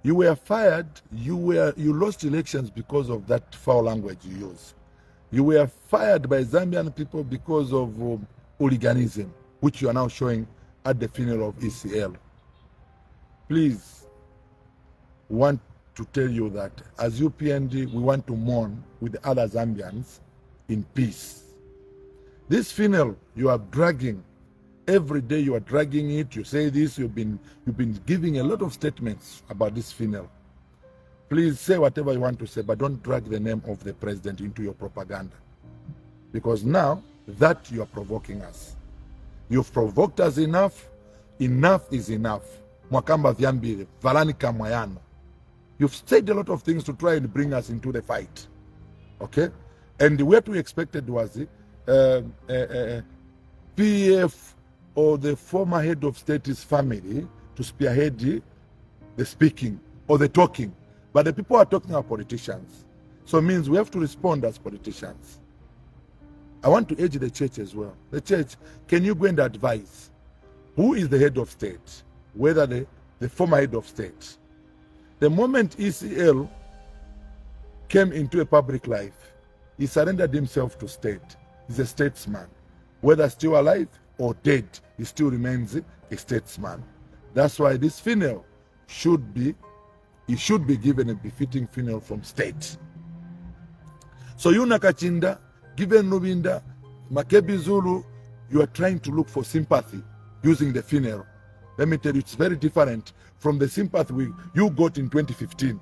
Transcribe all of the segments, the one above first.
You were fired. You lost elections because of that foul language you use. You were fired by Zambian people because of hooliganism, which you are now showing at the funeral of ECL. Please, want to tell you that as UPND, we want to mourn with the other Zambians in peace. This funeral, you are dragging. Every day you are dragging it. You say this. You've been giving a lot of statements about this funeral. Please say whatever you want to say, but don't drag the name of the president into your propaganda. Because now that you are provoking us. You've provoked us enough. Enough is enough. Mwakamba vyambire, valanika mwayano. You've said a lot of things to try and bring us into the fight. Okay? And what we expected was PF or the former head of state's family to spearhead the speaking or the talking. But the people are talking are politicians. So it means we have to respond as politicians. I want to urge the church as well. The church, can you go and advise who is the head of state? Whether the former head of state. The moment ECL came into a public life, he surrendered himself to state. He's a statesman. Whether still alive or dead, he still remains a statesman. That's why this funeral should be given a befitting funeral from state. So you Nakachinda, given Nubinda, Makebi Zulu, you are trying to look for sympathy using the funeral. Let me tell you, it's very different from the sympathy you got in 2015.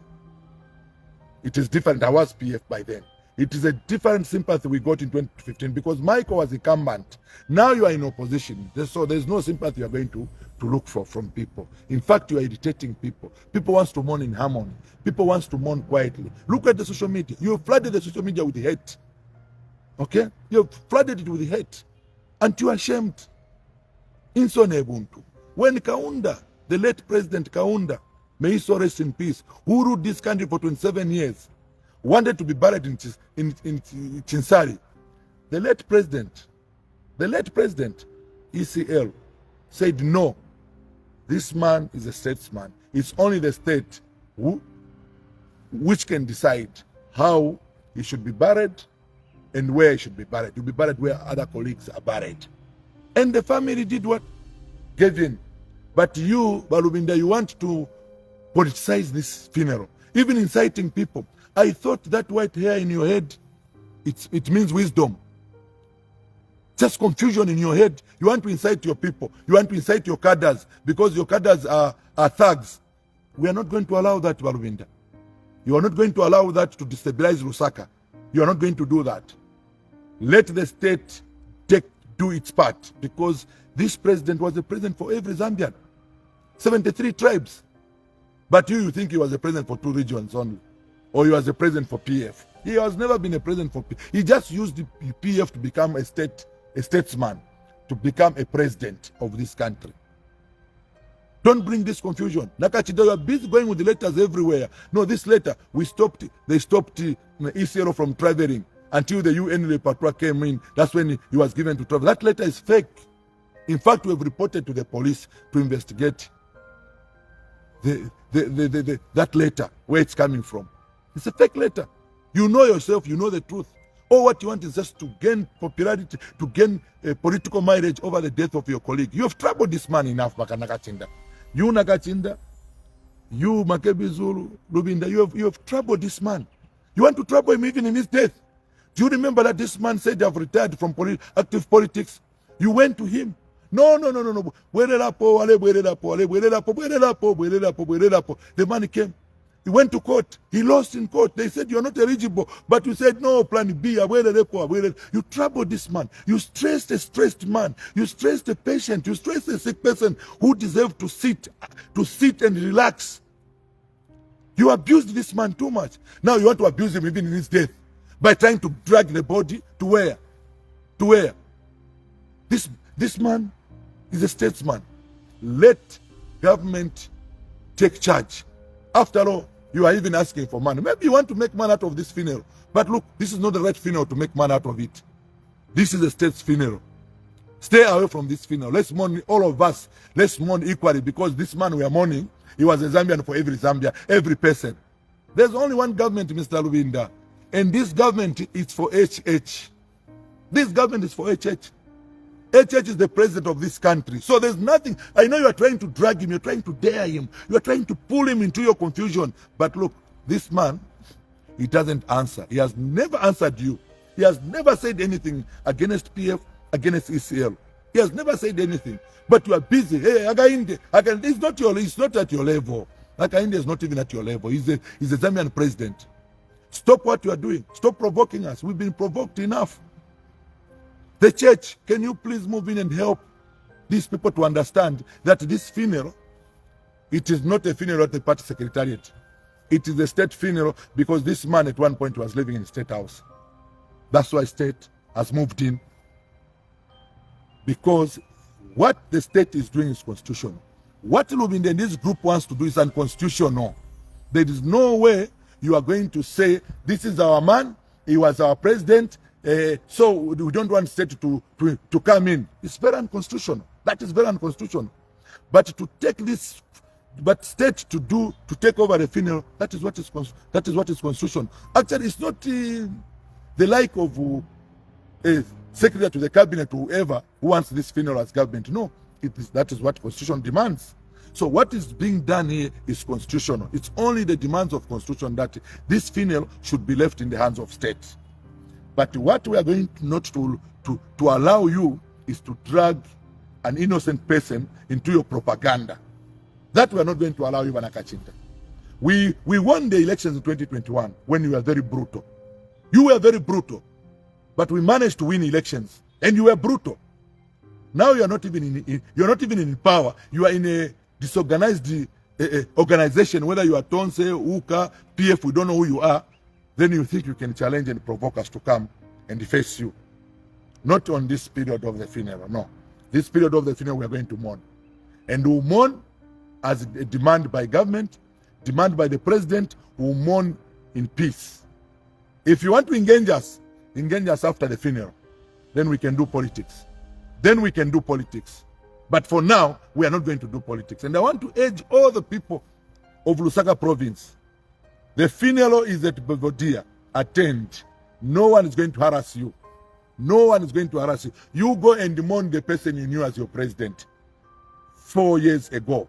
It is different. I was PF by then. It is a different sympathy we got in 2015 because Michael was incumbent. Now you are in opposition. So there's no sympathy you are going to look for from people. In fact, you are irritating people. People want to mourn in harmony. People want to mourn quietly. Look at the social media. You have flooded the social media with hate. Okay? You have flooded it with hate. And you are ashamed. Insone Ubuntu. When Kaunda, the late President Kaunda, may he so rest in peace, who ruled this country for 27 years, wanted to be buried in Chinsari. The late president, ECL, said no. This man is a statesman. It's only the state which can decide how he should be buried and where he should be buried. He'll be buried where other colleagues are buried. And the family did what? Gave in. But you, Balubinda, you want to politicize this funeral, even inciting people. I thought that white hair in your head, it means wisdom. Just confusion in your head. You want to incite your people. You want to incite your cadres because your cadres are thugs. We are not going to allow that, Balubinda. You are not going to allow that to destabilize Lusaka. You are not going to do that. Let the state do its part because this president was a president for every Zambian. 73 tribes. But you think he was a president for 2 regions only. Or he was a president for PF. He has never been a president for PF. He just used the PF to become a statesman, to become a president of this country. Don't bring this confusion. Nakachida, you are busy going with the letters everywhere. No, this letter, they stopped ECL from traveling until the UN rapporteur came in. That's when he was given to travel. That letter is fake. In fact, we have reported to the police to investigate that letter, where it's coming from. It's a fake letter. You know yourself, you know the truth. All what you want is just to gain popularity, to gain political mileage over the death of your colleague. You have troubled this man enough, Nakachinda. You Nakachinda, you Makebi Zulu, Lubinda, you have troubled this man. You want to trouble him even in his death. Do you remember that this man said you have retired from active politics? You went to him. No. The man came. He went to court. He lost in court. They said, you're not eligible. But you said, no, plan B. You troubled this man. You stressed a stressed man. You stressed a patient. You stressed a sick person who deserved to sit and relax. You abused this man too much. Now you want to abuse him even in his death by trying to drag the body to where? To where? This man is a statesman. Let government take charge. After all, you are even asking for money. Maybe you want to make money out of this funeral. But look, this is not the right funeral to make money out of it. This is a state's funeral. Stay away from this funeral. Let's mourn, all of us. Let's mourn equally because this man we are mourning he was a Zambian for every Zambia, every person. There's only one government, Mr. Lubinda, and this government is for HH. This government is for HH. HH is the president of this country. So there's nothing. I know you are trying to drag him, you're trying to dare him, you are trying to pull him into your confusion. But look, this man, he doesn't answer. He has never answered you. He has never said anything against PF, against ECL. He has never said anything. But you are busy. Hey, Againde, it's not at your level. Againde is not even at your level. He's a Zambian president. Stop what you are doing. Stop provoking us. We've been provoked enough. The church, can you please move in and help these people to understand that this funeral, it is not a funeral at the party secretariat. It is a state funeral because this man at one point was living in the state house. That's why state has moved in. Because what the state is doing is constitutional. What Lubinda and this group wants to do is unconstitutional. There is no way you are going to say, this is our man, he was our president, so we don't want state to come in. It's very unconstitutional. That is very unconstitutional. But to take this, but state to take over the funeral, that is what is constitutional. Actually, it's not the like of a secretary to the cabinet, whoever who wants this funeral as government. No, that is what constitution demands. So what is being done here is constitutional. It's only the demands of constitution that this funeral should be left in the hands of state. But what we are going not to allow you is to drag an innocent person into your propaganda. That we are not going to allow you, Vanakachinta. We won the elections in 2021 when you were very brutal. You were very brutal. But we managed to win elections, and you were brutal. Now you are not even in power. You are in a disorganized organization, whether you are Tonse, Uka, PF, we don't know who you are. Then you think you can challenge and provoke us to come and face you. Not on this period of the funeral, no. This period of the funeral we are going to mourn. And we will mourn as a demand by government, demand by the president, we will mourn in peace. If you want to engage us after the funeral. Then we can do politics. Then we can do politics. But for now, we are not going to do politics. And I want to urge all the people of Lusaka province. The funeral is at Bevodia. Attend. No one is going to harass you. No one is going to harass you. You go and mourn the person you knew as your president 4 years ago,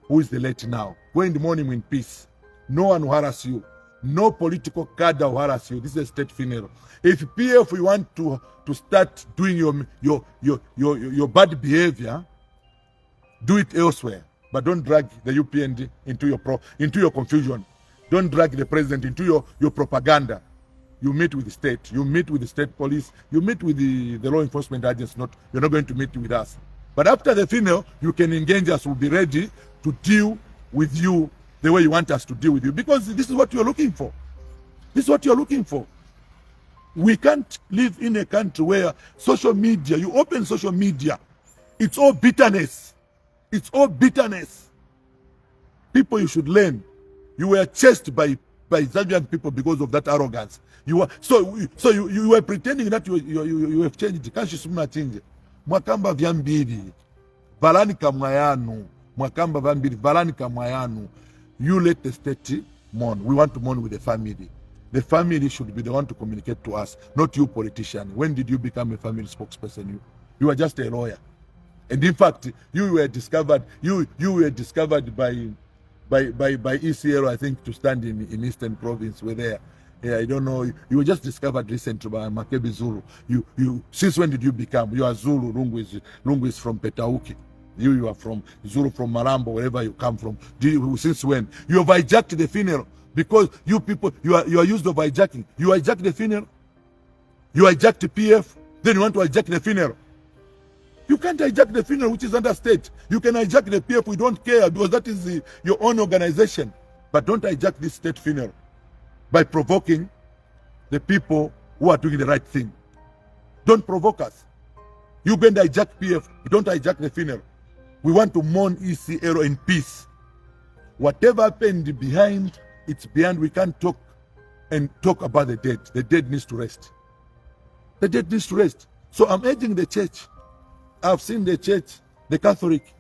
who is the late now. Go and mourn him in peace. No one will harass you. No political cadre will harass you. This is a state funeral. If PF we want to start doing your bad behavior, do it elsewhere. But don't drag the UPND into your confusion. Don't drag the president into your propaganda. You meet with the state. You meet with the state police. You meet with the law enforcement agents. You're not going to meet with us. But after the funeral, you can engage us. We'll be ready to deal with you the way you want us to deal with you. Because this is what you're looking for. This is what you're looking for. We can't live in a country where social media, you open social media, it's all bitterness. It's all bitterness. People, you should learn. You were chased by Zambian people because of that arrogance. You were pretending that you have changed. Can't you change? Mwakamba vyambiri, valani kamwayanu. Mwakamba vyambiri, valani kamwayanu. You let the state mourn. We want to mourn with the family. The family should be the one to communicate to us, not you politician. When did you become a family spokesperson? You are just a lawyer. And in fact, you were discovered by ECL, I think, to stand in Eastern Province. We're there. Yeah, I don't know. You were just discovered recently by Makebi Zulu. Since when did you become? You are Zulu. Lungu is from Petauki. You are from Zulu, from Marambo, wherever you come from. Since when? You have hijacked the funeral because you people, you are used of hijacking. You hijacked the funeral. You hijacked the PF. Then you want to hijack the funeral. You can't hijack the funeral, which is under state. You can hijack the PF. We don't care because that is your own organization. But don't hijack this state funeral by provoking the people who are doing the right thing. Don't provoke us. You can hijack PF. Don't hijack the funeral. We want to mourn ECL in peace. Whatever happened behind, it's beyond. We can't talk about the dead. The dead needs to rest. The dead needs to rest. So I'm urging the church. I've seen the church, the Catholic,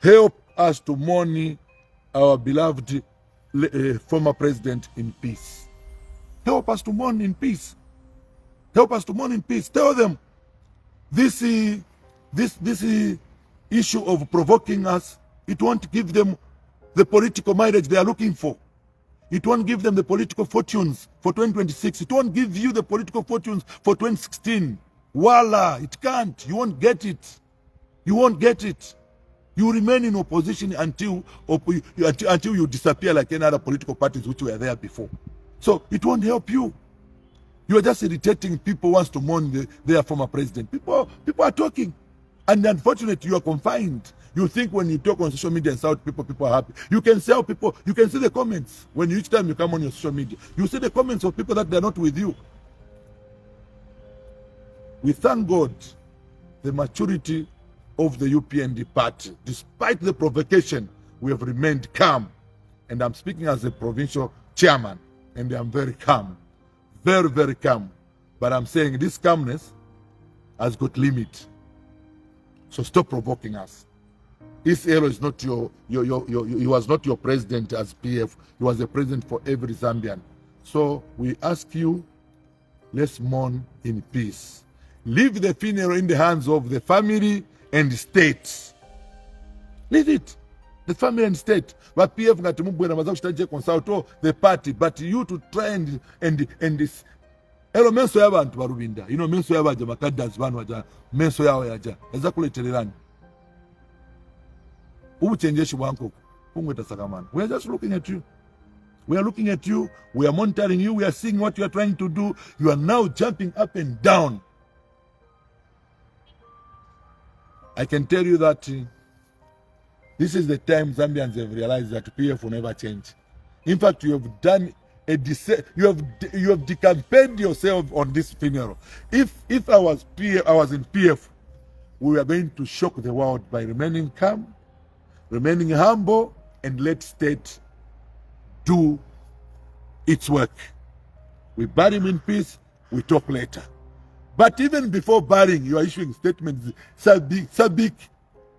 help us to mourn our beloved former president in peace. Help us to mourn in peace. Help us to mourn in peace. Tell them this issue of provoking us, it won't give them the political mileage they are looking for. It won't give them the political fortunes for 2026. It won't give you the political fortunes for 2016. Voila, it can't. You won't get it. You won't get it. You remain in opposition until you disappear like any other political parties which were there before. So it won't help you. You are just irritating people who wants to mourn their former president. People are talking. And unfortunately, you are confined. You think when you talk on social media and shout people are happy. You can sell people. You can see the comments. When each time you come on your social media, you see the comments of people that they are not with you. We thank God the maturity of the UPND party. Despite the provocation, we have remained calm. And I'm speaking as a provincial chairman. And I'm very calm. Very, very calm. But I'm saying this calmness has got limit. So stop provoking us. Israel is not he was not your president as PF. He was a president for every Zambian. So we ask you, let's mourn in peace. Leave the funeral in the hands of the family and the state. Leave it. The family and state. But PF consult the party. But you to try and this. Elo menso yaba antu barubinda. You know menso yaba aja makaddas banu aja menso yawe aja. Eza kuletelelani. We are just looking at you. We are looking at you. We are monitoring you. We are seeing what you are trying to do. You are now jumping up and down. I can tell you that this is the time Zambians have realized that PF will never change. In fact, you have done you have decamped yourself on this funeral. If I was in PF, we are going to shock the world by remaining calm, remaining humble, and let state do its work. We bury him in peace, we talk later. But even before burying, you are issuing statements, Sabik,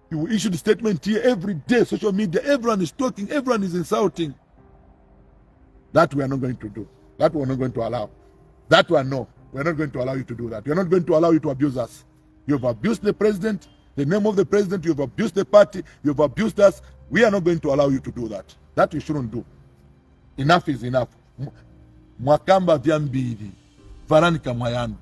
you issue the statement here every day, social media, everyone is talking, everyone is insulting. That we are not going to do. That we are not going to allow. That one, no. We are not going to allow you to do that. We are not going to allow you to abuse us. You have abused the president, the name of the president, you have abused the party, you have abused us. We are not going to allow you to do that. That you shouldn't do. Enough is enough. Mwakamba vyambiri, varanika mayano.